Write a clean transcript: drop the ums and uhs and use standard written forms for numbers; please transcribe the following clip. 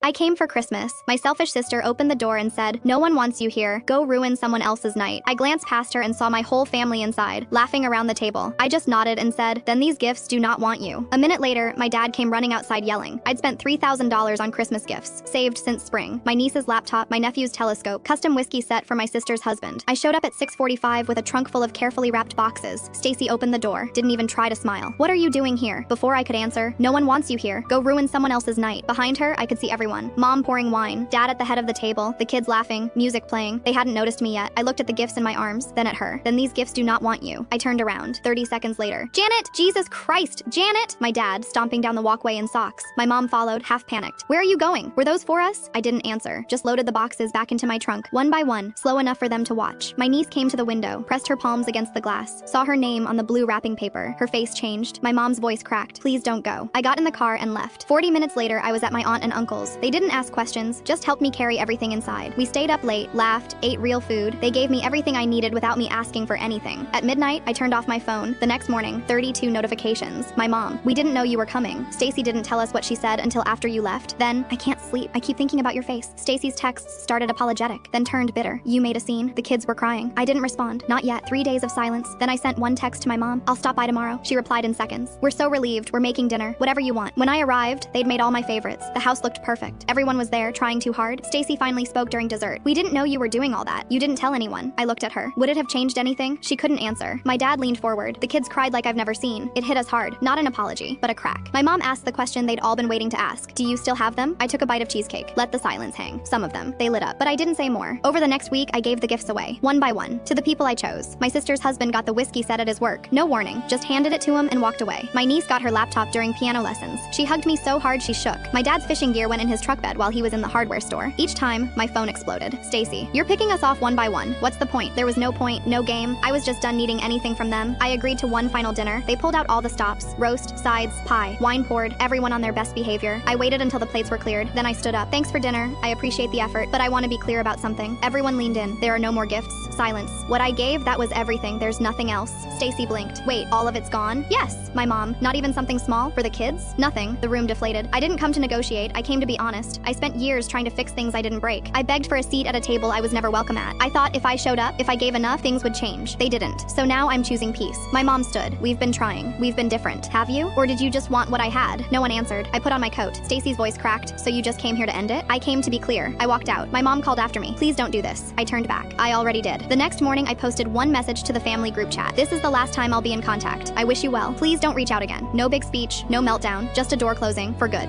I came for Christmas. My selfish sister opened the door and said, "No one wants you here. Go ruin someone else's night." I glanced past her and saw my whole family inside, laughing around the table. I just nodded and said, "Then these gifts do not want you." A minute later, my dad came running outside yelling. I'd spent $3,000 on Christmas gifts, saved since spring. My niece's laptop, my nephew's telescope, custom whiskey set for my sister's husband. I showed up at 6:45 with a trunk full of carefully wrapped boxes. Stacy opened the door, didn't even try to smile. "What are you doing here?" Before I could answer, "No one wants you here. Go ruin someone else's night." Behind her, I could see everyone. Mom pouring wine, dad at the head of the table, the kids laughing, music playing. They hadn't noticed me yet. I looked at the gifts in my arms, then at her. "Then these gifts do not want you." I turned around. 30 seconds later. "Janet! Jesus Christ! Janet!" My dad, stomping down the walkway in socks. My mom followed, half panicked. "Where are you going? Were those for us?" I didn't answer, just loaded the boxes back into my trunk, one by one, slow enough for them to watch. My niece came to the window, pressed her palms against the glass, saw her name on the blue wrapping paper. Her face changed. My mom's voice cracked. "Please don't go." I got in the car and left. 40 minutes later, I was at my aunt and uncle's. They didn't ask questions, just helped me carry everything inside. We stayed up late, laughed, ate real food. They gave me everything I needed without me asking for anything. At midnight, I turned off my phone. The next morning, 32 notifications. My mom, "We didn't know you were coming. Stacy didn't tell us what she said until after you left." Then, "I can't sleep. I keep thinking about your face." Stacy's texts started apologetic, then turned bitter. "You made a scene." The kids were crying. I didn't respond. Not yet. 3 days of silence. Then I sent one text to my mom. "I'll stop by tomorrow." She replied in seconds. "We're so relieved. We're making dinner. Whatever you want." When I arrived, they'd made all my favorites. The house looked perfect. Everyone was there, trying too hard. Stacy finally spoke during dessert. "We didn't know you were doing all that. You didn't tell anyone." I looked at her. Would it have changed anything? She couldn't answer. My dad leaned forward. The kids cried like I've never seen. It hit us hard. Not an apology, but a crack. My mom asked the question they'd all been waiting to ask. "Do you still have them?" I took a bite of cheesecake. Let the silence hang. Some of them. They lit up. But I didn't say more. Over the next week, I gave the gifts away, one by one, to the people I chose. My sister's husband got the whiskey set at his work. No warning. Just handed it to him and walked away. My niece got her laptop during piano lessons. She hugged me so hard she shook. My dad's fishing gear went in his truck bed while he was in the hardware store. Each time, my phone exploded. "Stacy, you're picking us off one by one. What's the point?" There was no point, no game. I was just done needing anything from them. I agreed to one final dinner. They pulled out all the stops. Roast, sides, pie, wine poured, everyone on their best behavior. I waited until the plates were cleared. Then I stood up. "Thanks for dinner. I appreciate the effort, but I want to be clear about something." Everyone leaned in. "There are no more gifts." Silence. "What I gave, that was everything. There's nothing else." Stacy blinked. "Wait, all of it's gone?" "Yes." My mom. "Not even something small? For the kids?" "Nothing." The room deflated. I didn't come to negotiate. I came to be honest. I spent years trying to fix things I didn't break. I begged for a seat at a table I was never welcome at. I thought if I showed up, if I gave enough, things would change. They didn't. So now I'm choosing peace. My mom stood. "We've been trying. We've been different. Have you? Or did you just want what I had?" No one answered. I put on my coat. Stacy's voice cracked. "So you just came here to end it?" I came to be clear. I walked out. My mom called after me. "Please don't do this." I turned back. I already did. The next morning, I posted one message to the family group chat. "This is the last time I'll be in contact. I wish you well. Please don't reach out again." No big speech, no meltdown, just a door closing for good.